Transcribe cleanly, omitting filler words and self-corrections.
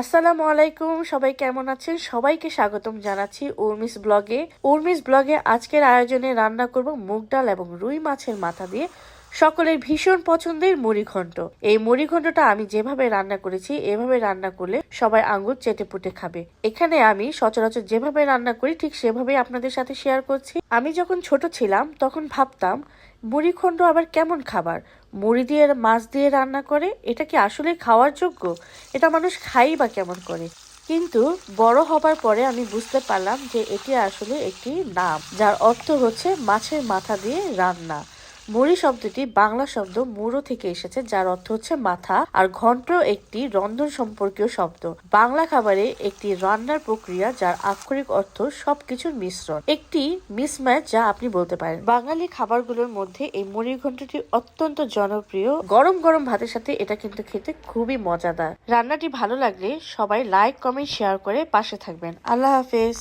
আসসালামু আলাইকুম, সবাই কেমন আছেন? সবাইকে স্বাগতম জানাচ্ছি উর্মিস ব্লগে। উর্মিস ব্লগে আজকের আয়োজনে রান্না করব মুগ ডাল এবং রুই মাছের মাথা দিয়ে সকলের ভীষণ পছন্দের মুড়িঘণ্ট। এই মুড়িঘণ্টটা আমি যেভাবে রান্না করেছি এভাবে রান্না করলে সবাই আঙ্গুল চেটে পুটে খাবে। এখানে আমি সচরাচর যেভাবে রান্না করি ঠিক সেভাবেই আপনাদের সাথে শেয়ার করছি। আমি যখন ছোট ছিলাম তখন ভাবতাম মুড়িঘণ্ট আবার কেমন খাবার, মুড়ি দিয়ে মাছ দিয়ে রান্না করে, এটা কি আসলে খাওয়ার যোগ্য? এটা মানুষ খাই বা কেমন করে? কিন্তু বড় হবার পরে আমি বুঝতে পারলাম যে এটি আসলে একটি নাম, যার অর্থ হচ্ছে মাছের মাথা দিয়ে রান্না। মুড়ি শব্দটি বাংলা শব্দ মুড়ো থেকে এসেছে, যার অর্থ হচ্ছে মাথা, আর ঘন্ট একটি রন্ধন সম্পর্কীয় শব্দ। বাংলা খাবারে একটি রান্নার প্রক্রিয়া যার আক্ষরিক অর্থ সবকিছুর মিশ্রণ, একটি মিসম্যাচ যা আপনি বলতে পারেন। বাঙালি খাবারগুলোর মধ্যে এই মুড়ির ঘন্টটি অত্যন্ত জনপ্রিয়। গরম গরম ভাতের সাথে এটা কিন্তু খেতে খুবই মজাদার। রান্নাটি ভালো লাগলে সবাই লাইক, কমেন্ট, শেয়ার করে পাশে থাকবেন। আল্লাহ হাফেজ।